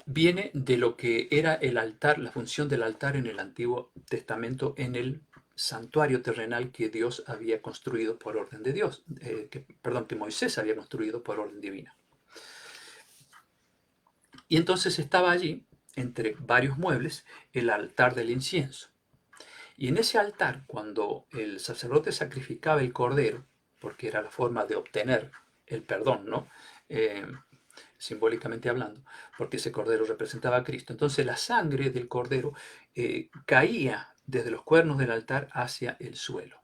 viene de lo que era el altar, la función del altar en el Antiguo Testamento, en el santuario terrenal que Dios había construido por orden de Dios, que Moisés había construido por orden divina. Y entonces estaba allí, entre varios muebles, el altar del incienso. Y en ese altar, cuando el sacerdote sacrificaba el cordero, porque era la forma de obtener el perdón, ¿no? Simbólicamente hablando, porque ese cordero representaba a Cristo. Entonces la sangre del cordero caía desde los cuernos del altar hacia el suelo.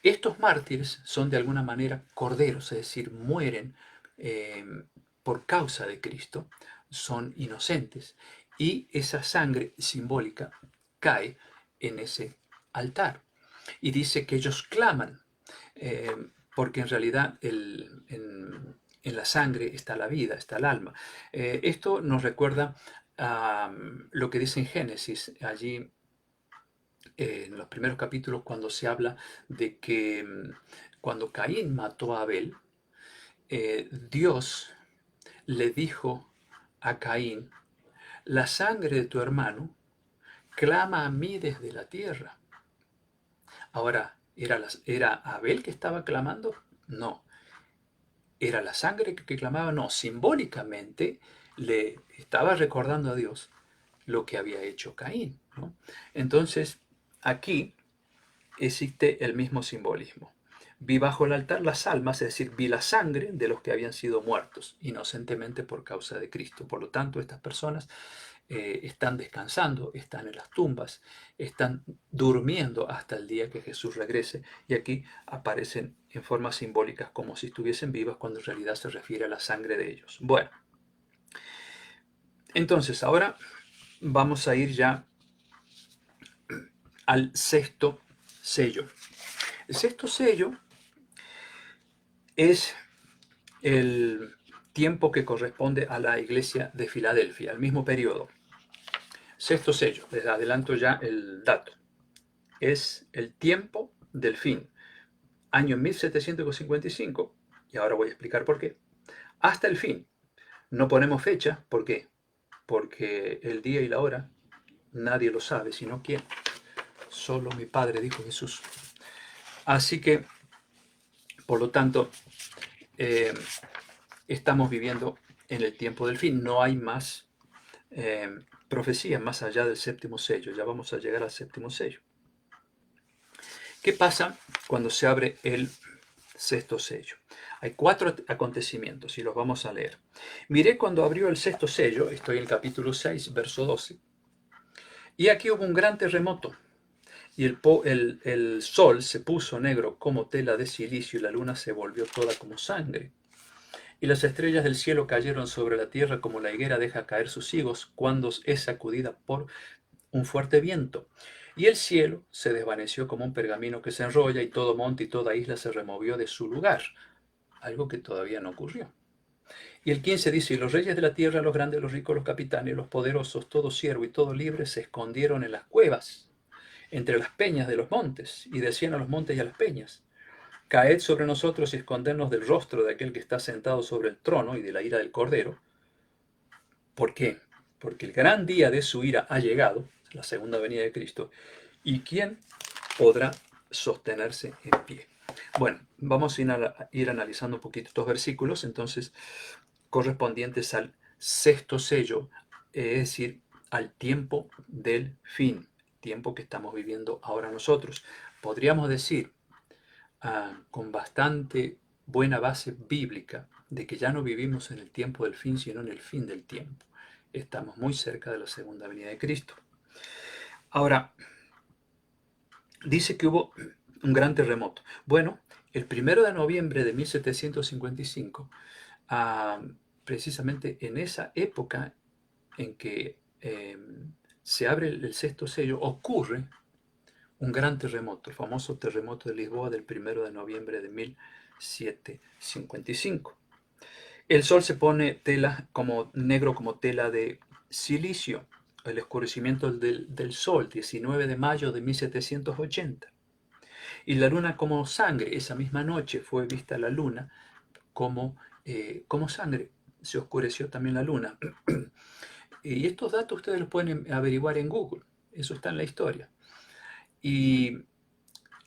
Estos mártires son de alguna manera corderos, es decir, mueren por causa de Cristo, son inocentes, y esa sangre simbólica cae en ese altar. Y dice que ellos claman, porque en realidad en la sangre está la vida, está el alma. Esto nos recuerda a lo que dice en Génesis, allí en los primeros capítulos, cuando se habla de que cuando Caín mató a Abel, Dios le dijo a Caín: la sangre de tu hermano clama a mí desde la tierra. Ahora, ¿era Abel que estaba clamando? No, ¿Era la sangre que clamaba? No, simbólicamente le estaba recordando a Dios lo que había hecho Caín, ¿no? Entonces, aquí existe el mismo simbolismo. Vi bajo el altar las almas, es decir, vi la sangre de los que habían sido muertos inocentemente por causa de Cristo. Por lo tanto, estas personas están descansando, están en las tumbas, están durmiendo hasta el día que Jesús regrese. Y aquí aparecen en formas simbólicas como si estuviesen vivas, cuando en realidad se refiere a la sangre de ellos. Bueno, entonces ahora vamos a ir ya al sexto sello. El sexto sello es el tiempo que corresponde a la iglesia de Filadelfia, al mismo periodo. Sexto sello, les adelanto ya el dato. Es el tiempo del fin. Año 1755, y ahora voy a explicar por qué. Hasta el fin. No ponemos fecha, ¿por qué? Porque el día y la hora nadie lo sabe, sino quién. Solo mi Padre, dijo Jesús. Así que, por lo tanto, estamos viviendo en el tiempo del fin. No hay más profecía más allá del séptimo sello. Ya vamos a llegar al séptimo sello. ¿Qué pasa cuando se abre el sexto sello? Hay 4 acontecimientos y los vamos a leer. Miré cuando abrió el sexto sello, estoy en el capítulo 6, verso 12, y aquí hubo un gran terremoto, y el sol se puso negro como tela de silicio, y la luna se volvió toda como sangre. Y las estrellas del cielo cayeron sobre la tierra como la higuera deja caer sus higos cuando es sacudida por un fuerte viento. Y el cielo se desvaneció como un pergamino que se enrolla, y todo monte y toda isla se removió de su lugar, algo que todavía no ocurrió. Y el 15 dice, y los reyes de la tierra, los grandes, los ricos, los capitanes, los poderosos, todo siervo y todo libre, se escondieron en las cuevas, entre las peñas de los montes, y decían a los montes y a las peñas, caed sobre nosotros y escondernos del rostro de aquel que está sentado sobre el trono y de la ira del Cordero. ¿Por qué? Porque el gran día de su ira ha llegado, la segunda venida de Cristo, y ¿quién podrá sostenerse en pie? Bueno, vamos a ir analizando un poquito estos versículos, entonces, correspondientes al sexto sello, es decir, al tiempo del fin, tiempo que estamos viviendo ahora nosotros. Podríamos decir, con bastante buena base bíblica, de que ya no vivimos en el tiempo del fin, sino en el fin del tiempo. Estamos muy cerca de la segunda venida de Cristo. Ahora, dice que hubo un gran terremoto. Bueno, el 1 de noviembre de 1755, precisamente en esa época en que se abre el sexto sello, ocurre un gran terremoto, el famoso terremoto de Lisboa del 1 de noviembre de 1755. El sol se pone negro como tela de silicio. El oscurecimiento del sol, 19 de mayo de 1780. Y la luna como sangre. Esa misma noche fue vista la luna como sangre. Se oscureció también la luna. Y estos datos ustedes los pueden averiguar en Google. Eso está en la historia. Y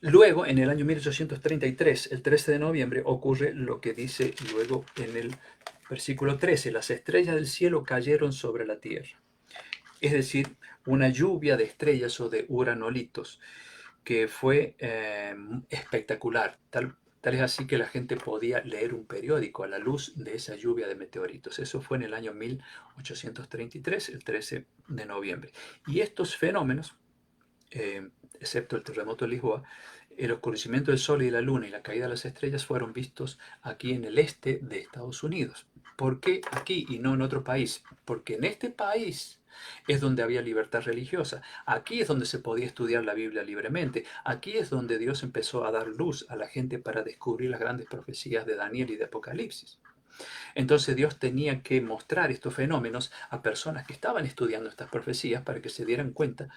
luego, en el año 1833, el 13 de noviembre, ocurre lo que dice luego en el versículo 13. Las estrellas del cielo cayeron sobre la tierra. Es decir, una lluvia de estrellas o de uranolitos que fue espectacular. Tal es así que la gente podía leer un periódico a la luz de esa lluvia de meteoritos. Eso fue en el año 1833, el 13 de noviembre. Y estos fenómenos, excepto el terremoto de Lisboa, el oscurecimiento del sol y de la luna y la caída de las estrellas fueron vistos aquí en el este de Estados Unidos. ¿Por qué aquí y no en otro país? Porque en este país es donde había libertad religiosa. Aquí es donde se podía estudiar la Biblia libremente. Aquí es donde Dios empezó a dar luz a la gente para descubrir las grandes profecías de Daniel y de Apocalipsis. Entonces Dios tenía que mostrar estos fenómenos a personas que estaban estudiando estas profecías para que se dieran cuenta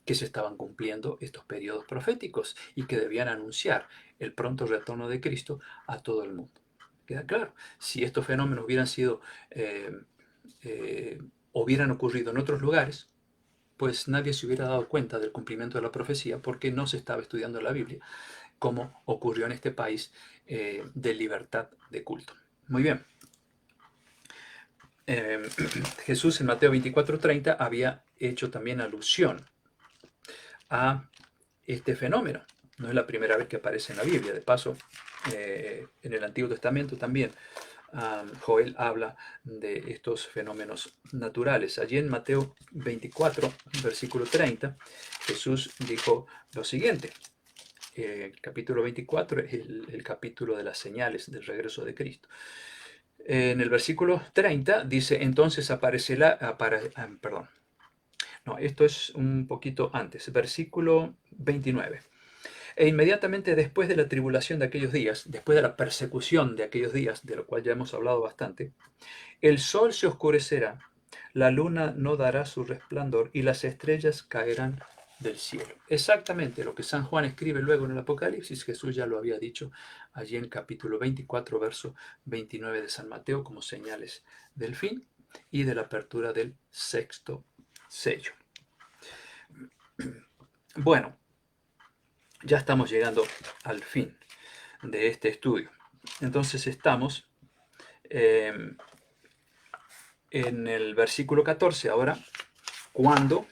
que se estaban cumpliendo estos periodos proféticos y que debían anunciar el pronto retorno de Cristo a todo el mundo. ¿Queda claro? Si estos fenómenos eh, hubieran ocurrido en otros lugares, pues nadie se hubiera dado cuenta del cumplimiento de la profecía porque no se estaba estudiando la Biblia, como ocurrió en este país de libertad de culto. Muy bien. Jesús en Mateo 24:30 había hecho también alusión a este fenómeno. No es la primera vez que aparece en la Biblia. De paso, en el Antiguo Testamento también Joel habla de estos fenómenos naturales. Allí en Mateo 24, versículo 30, Jesús dijo lo siguiente. El capítulo 24 es el capítulo de las señales del regreso de Cristo. En el versículo 30 dice, entonces perdón, no, esto es un poquito antes, versículo 29. E inmediatamente después de la tribulación de aquellos días, después de la persecución de aquellos días, de lo cual ya hemos hablado bastante, el sol se oscurecerá, la luna no dará su resplandor y las estrellas caerán del cielo. Exactamente lo que San Juan escribe luego en el Apocalipsis, Jesús ya lo había dicho allí en capítulo 24, verso 29 de San Mateo, como señales del fin y de la apertura del sexto sello. Bueno, ya estamos llegando al fin de este estudio. Entonces estamos en el versículo 14 ahora, cuando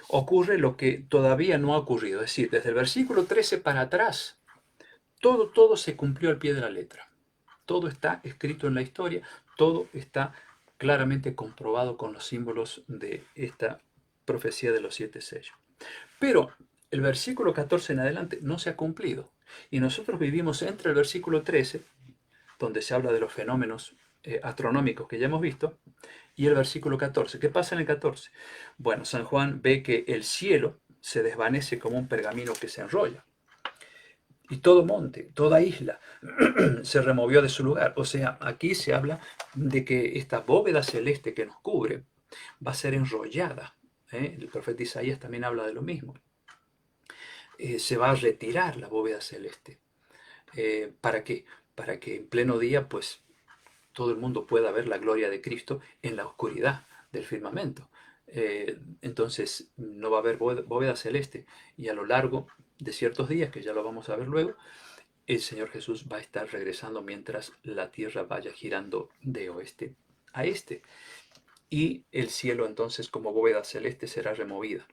ocurre lo que todavía no ha ocurrido. Es decir, desde el versículo 13 para atrás, todo se cumplió al pie de la letra. Todo está escrito en la historia, todo está claramente comprobado con los símbolos de esta profecía de los 7 sellos. Pero el versículo 14 en adelante no se ha cumplido. Y nosotros vivimos entre el versículo 13, donde se habla de los fenómenos astronómicos que ya hemos visto, y el versículo 14. ¿Qué pasa en el 14? Bueno, San Juan ve que el cielo se desvanece como un pergamino que se enrolla. Y todo monte, toda isla se removió de su lugar. O sea, aquí se habla de que esta bóveda celeste que nos cubre va a ser enrollada. El profeta Isaías también habla de lo mismo. Se va a retirar la bóveda celeste. ¿Para qué? Para que en pleno día, pues, todo el mundo pueda ver la gloria de Cristo en la oscuridad del firmamento. Entonces no va a haber bóveda celeste y a lo largo de ciertos días, que ya lo vamos a ver luego, el Señor Jesús va a estar regresando mientras la tierra vaya girando de oeste a este. Y el cielo entonces como bóveda celeste será removida.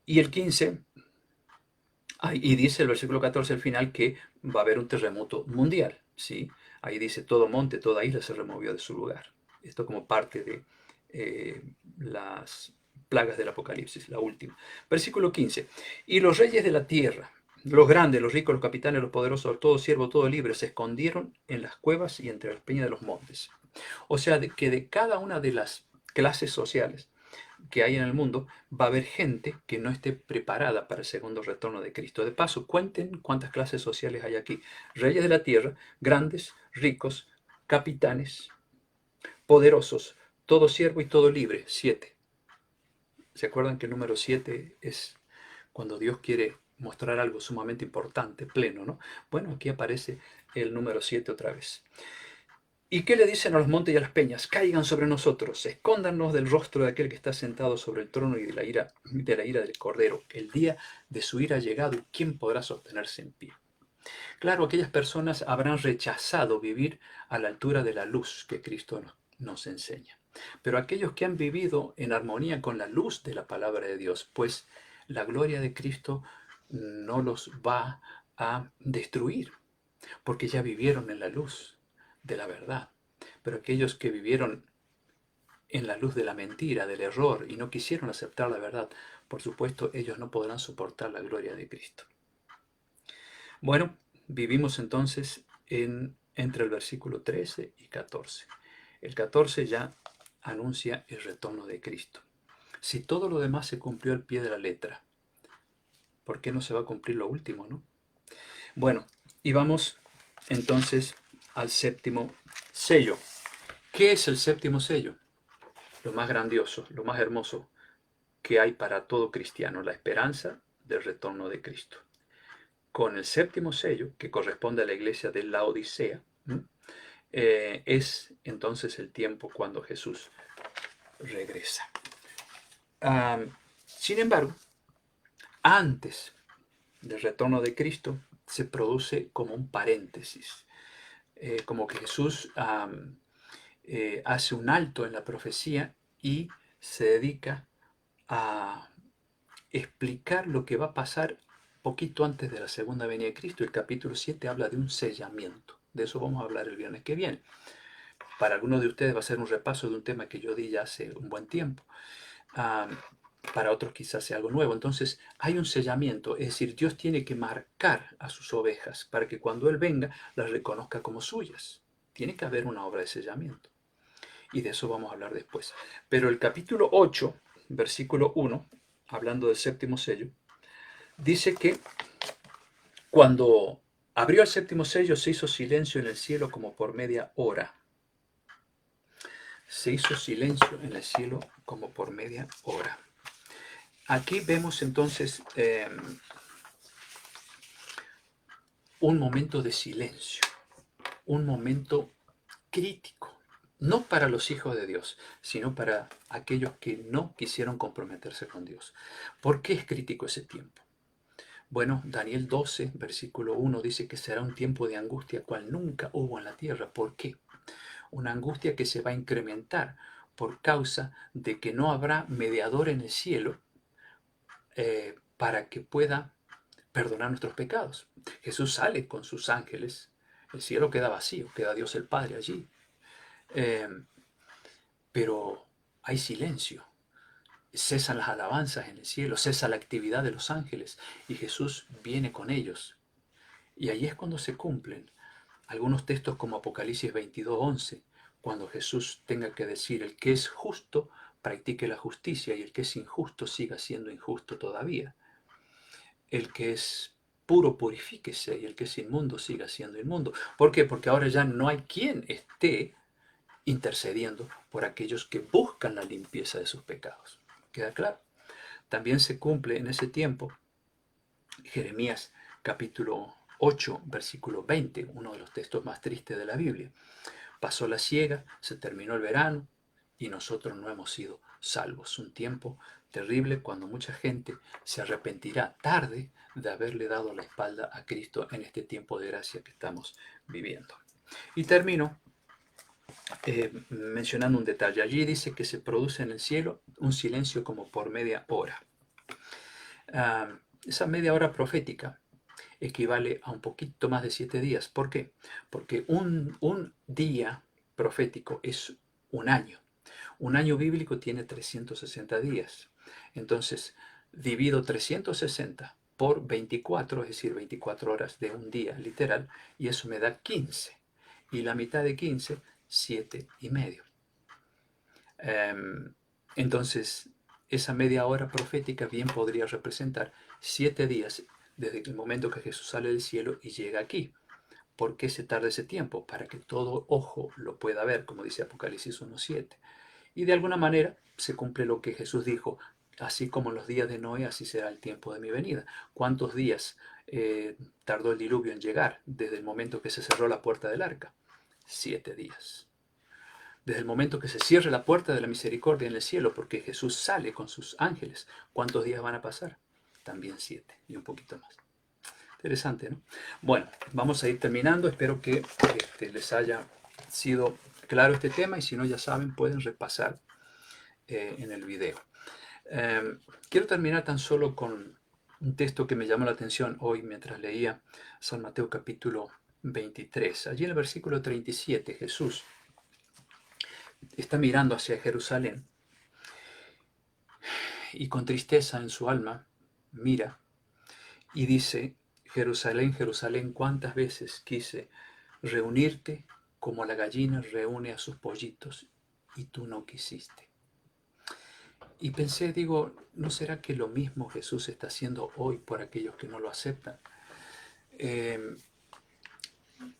Y el 15, y dice el versículo 14 al final que va a haber un terremoto mundial. ¿Sí? Ahí dice, todo monte, toda isla se removió de su lugar. Esto como parte de las plagas del Apocalipsis, la última. Versículo 15. Y los reyes de la tierra, los grandes, los ricos, los capitanes, los poderosos, todo siervo, todo libre, se escondieron en las cuevas y entre las peñas de los montes. O sea, que de cada una de las clases sociales que hay en el mundo, va a haber gente que no esté preparada para el segundo retorno de Cristo. De paso, cuenten cuántas clases sociales hay aquí. Reyes de la tierra, grandes, ricos, capitanes, poderosos, todo siervo y todo libre. 7. ¿Se acuerdan que el número 7 es cuando Dios quiere mostrar algo sumamente importante, pleno, ¿no? Bueno, aquí aparece el número 7 otra vez. ¿Y qué le dicen a los montes y a las peñas? Caigan sobre nosotros, escóndanos del rostro de aquel que está sentado sobre el trono y de la ira del Cordero. El día de su ira ha llegado, ¿y quién podrá sostenerse en pie? Claro, aquellas personas habrán rechazado vivir a la altura de la luz que Cristo nos enseña. Pero aquellos que han vivido en armonía con la luz de la palabra de Dios, pues la gloria de Cristo no los va a destruir, porque ya vivieron en la luz de la verdad. Pero aquellos que vivieron en la luz de la mentira, del error, y no quisieron aceptar la verdad, por supuesto, ellos no podrán soportar la gloria de Cristo. Bueno, vivimos entonces entre el versículo 13 y 14. El 14 ya anuncia el retorno de Cristo. Si todo lo demás se cumplió al pie de la letra, ¿por qué no se va a cumplir lo último, no? Bueno, y vamos entonces al séptimo sello. ¿Qué es el séptimo sello? Lo más grandioso, lo más hermoso que hay para todo cristiano, la esperanza del retorno de Cristo. Con el séptimo sello, que corresponde a la iglesia de la Odisea, es entonces el tiempo cuando Jesús regresa. Sin embargo, antes del retorno de Cristo se produce como un paréntesis. como que Jesús hace un alto en la profecía y se dedica a explicar lo que va a pasar poquito antes de la segunda venida de Cristo. El capítulo 7 habla de un sellamiento. De eso vamos a hablar el viernes que viene. Para algunos de ustedes va a ser un repaso de un tema que yo di ya hace un buen tiempo. Ah, para otros quizás sea algo nuevo. Entonces hay un sellamiento, es decir, Dios tiene que marcar a sus ovejas para que cuando Él venga las reconozca como suyas. Tiene que haber una obra de sellamiento. Y de eso vamos a hablar después. Pero el capítulo 8, versículo 1, hablando del séptimo sello, dice que cuando abrió el séptimo sello se hizo silencio en el cielo como por media hora. Se hizo silencio en el cielo como por media hora. Aquí vemos entonces un momento de silencio, un momento crítico, no para los hijos de Dios, sino para aquellos que no quisieron comprometerse con Dios. ¿Por qué es crítico ese tiempo? Bueno, Daniel 12, versículo 1 dice que será un tiempo de angustia cual nunca hubo en la tierra. ¿Por qué? Una angustia que se va a incrementar por causa de que no habrá mediador en el cielo para que pueda perdonar nuestros pecados. Jesús sale con sus ángeles, el cielo queda vacío, queda Dios el Padre allí, eh, pero hay silencio, cesan las alabanzas en el cielo, cesa la actividad de los ángeles y Jesús viene con ellos. Y ahí es cuando se cumplen algunos textos como Apocalipsis 22:11, cuando Jesús tenga que decir, el que es justo practique la justicia y el que es injusto siga siendo injusto todavía. El que es puro purifíquese y el que es inmundo siga siendo inmundo. ¿Por qué? Porque ahora ya no hay quien esté intercediendo por aquellos que buscan la limpieza de sus pecados. ¿Queda claro? También se cumple en ese tiempo Jeremías capítulo 8, versículo 20, uno de los textos más tristes de la Biblia. Pasó la siega, se terminó el verano y nosotros no hemos sido salvos. Un tiempo terrible cuando mucha gente se arrepentirá tarde de haberle dado la espalda a Cristo en este tiempo de gracia que estamos viviendo. Y termino mencionando un detalle. Allí dice que se produce en el cielo un silencio como por media hora. Esa media hora profética equivale a un poquito más de 7 días. ¿Por qué? Porque un día profético es un año. Un año bíblico tiene 360 días. Entonces, divido 360 por 24, es decir, 24 horas de un día literal, y eso me da 15. Y la mitad de 15, 7 y medio. Entonces, esa media hora profética bien podría representar 7 días desde el momento que Jesús sale del cielo y llega aquí. ¿Por qué se tarda ese tiempo? Para que todo ojo lo pueda ver, como dice Apocalipsis 1:7. Y de alguna manera se cumple lo que Jesús dijo, así como en los días de Noé, así será el tiempo de mi venida. ¿Cuántos días tardó el diluvio en llegar desde el momento que se cerró la puerta del arca? 7 días. Desde el momento que se cierre la puerta de la misericordia en el cielo, porque Jesús sale con sus ángeles, ¿cuántos días van a pasar? También 7 y un poquito más. Interesante, ¿no? Bueno, vamos a ir terminando. Espero que les haya sido claro este tema y si no, ya saben, pueden repasar en el video. Quiero terminar tan solo con un texto que me llamó la atención hoy mientras leía San Mateo capítulo 23. Allí en el versículo 37 Jesús está mirando hacia Jerusalén y con tristeza en su alma mira y dice, Jerusalén, Jerusalén, cuántas veces quise reunirte como la gallina reúne a sus pollitos y tú no quisiste. Y pensé, digo, ¿no será que lo mismo Jesús está haciendo hoy por aquellos que no lo aceptan?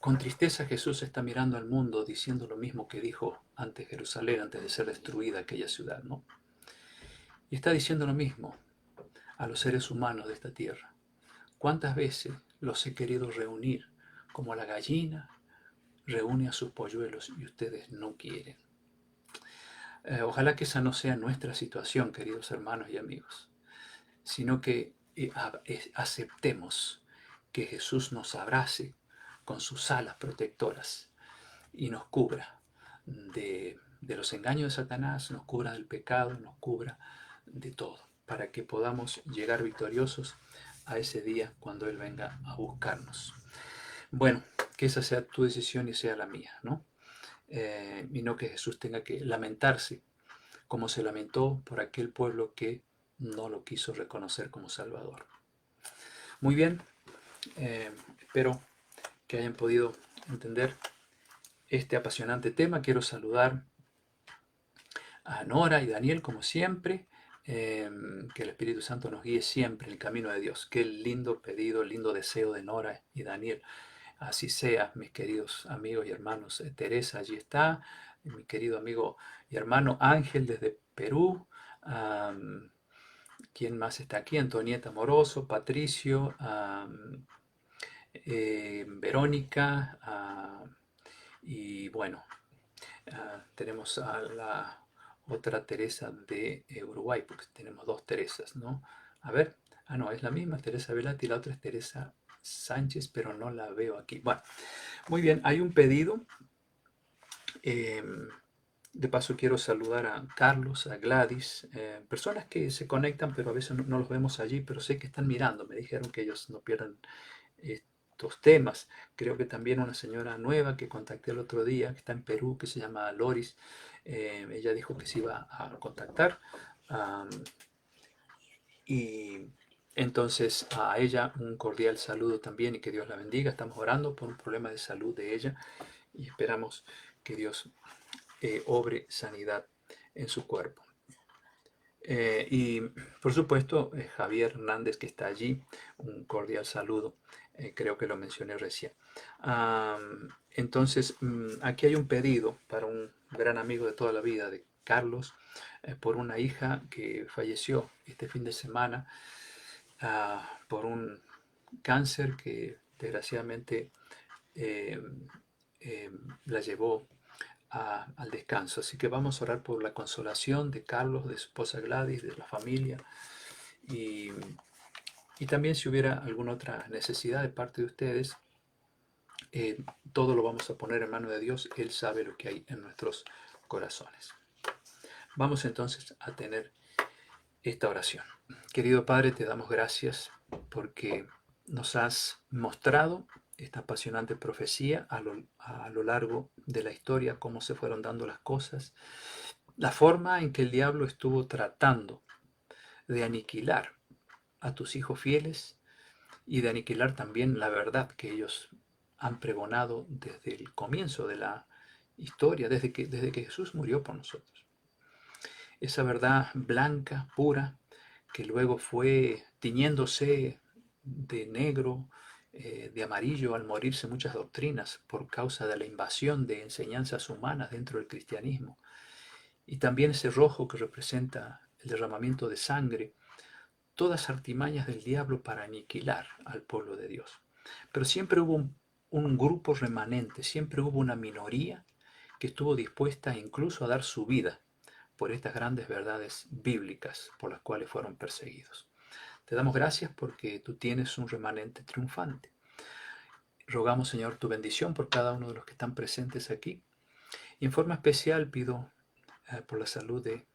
Con tristeza Jesús está mirando al mundo diciendo lo mismo que dijo ante Jerusalén, antes de ser destruida aquella ciudad, ¿no? Y está diciendo lo mismo a los seres humanos de esta tierra. ¿Cuántas veces los he querido reunir como la gallina reúne a sus polluelos y ustedes no quieren? Ojalá que esa no sea nuestra situación, queridos hermanos y amigos, sino que aceptemos que Jesús nos abrace con sus alas protectoras y nos cubra de los engaños de Satanás, nos cubra del pecado, nos cubra de todo, para que podamos llegar victoriosos a ese día cuando Él venga a buscarnos. Bueno, que esa sea tu decisión y sea la mía, ¿no? Y no que Jesús tenga que lamentarse como se lamentó por aquel pueblo que no lo quiso reconocer como Salvador. Muy bien, espero que hayan podido entender este apasionante tema. Quiero saludar a Nora y Daniel como siempre. Que el Espíritu Santo nos guíe siempre en el camino de Dios. Qué lindo pedido, lindo deseo de Nora y Daniel. Así sea, mis queridos amigos y hermanos. Teresa allí está, mi querido amigo y hermano Ángel desde Perú. ¿Quién más está aquí? Antonieta Moroso, Patricio, Verónica, y bueno, tenemos a la otra Teresa de Uruguay, porque tenemos dos Teresas, ¿no? A ver, no, es la misma, Teresa Velati, la otra es Teresa Sánchez, pero no la veo aquí. Bueno, muy bien, hay un pedido. De paso quiero saludar a Carlos, a Gladys, personas que se conectan, pero a veces no los vemos allí, pero sé que están mirando. Me dijeron que ellos no pierdan estos temas. Creo que también una señora nueva que contacté el otro día, que está en Perú, que se llama Loris, ella dijo que se iba a contactar. Y entonces a ella un cordial saludo también y que Dios la bendiga. Estamos orando por un problema de salud de ella y esperamos que Dios obre sanidad en su cuerpo. Y por supuesto, Javier Hernández, que está allí, un cordial saludo, creo que lo mencioné recién. Entonces, aquí hay un pedido para un gran amigo de toda la vida, de Carlos, por una hija que falleció este fin de semana por un cáncer que desgraciadamente eh, la llevó al descanso. Así que vamos a orar por la consolación de Carlos, de su esposa Gladys, de la familia. Y, y también si hubiera alguna otra necesidad de parte de ustedes, todo lo vamos a poner en manos de Dios. Él sabe lo que hay en nuestros corazones. Vamos entonces a tener esta oración. Querido Padre, te damos gracias porque nos has mostrado esta apasionante profecía a lo largo de la historia, cómo se fueron dando las cosas, la forma en que el diablo estuvo tratando de aniquilar a tus hijos fieles y de aniquilar también la verdad que ellos han pregonado desde el comienzo de la historia, desde que Jesús murió por nosotros. Esa verdad blanca, pura, que luego fue tiñéndose de negro, de amarillo al morirse muchas doctrinas por causa de la invasión de enseñanzas humanas dentro del cristianismo. Y también ese rojo que representa el derramamiento de sangre, todas artimañas del diablo para aniquilar al pueblo de Dios. Pero siempre hubo un grupo remanente, siempre hubo una minoría que estuvo dispuesta incluso a dar su vida por estas grandes verdades bíblicas por las cuales fueron perseguidos. Te damos gracias porque tú tienes un remanente triunfante. Rogamos, Señor, tu bendición por cada uno de los que están presentes aquí. Y en forma especial pido por la salud de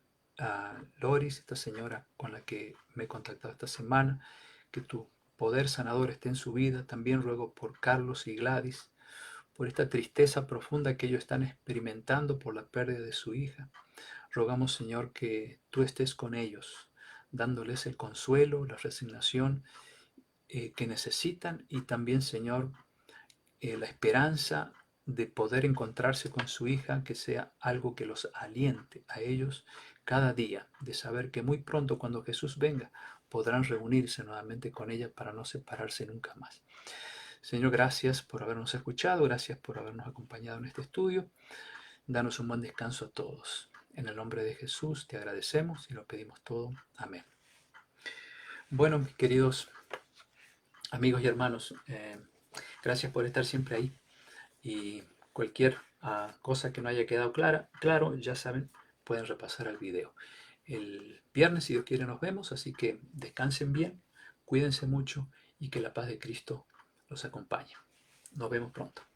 Loris, esta señora con la que me he contactado esta semana, que tu poder sanador esté en su vida. También ruego por Carlos y Gladys, por esta tristeza profunda que ellos están experimentando por la pérdida de su hija. Rogamos, Señor, que tú estés con ellos, dándoles el consuelo, la resignación que necesitan y también, Señor, la esperanza de poder encontrarse con su hija, que sea algo que los aliente a ellos cada día, de saber que muy pronto cuando Jesús venga podrán reunirse nuevamente con ella para no separarse nunca más. Señor, gracias por habernos escuchado, gracias por habernos acompañado en este estudio. Danos un buen descanso a todos. En el nombre de Jesús te agradecemos y lo pedimos todo. Amén. Bueno, mis queridos amigos y hermanos, gracias por estar siempre ahí. Y cualquier cosa que no haya quedado claro, ya saben, pueden repasar el video. El viernes, si Dios quiere, nos vemos, así que descansen bien, cuídense mucho y que la paz de Cristo los acompañe. Nos vemos pronto.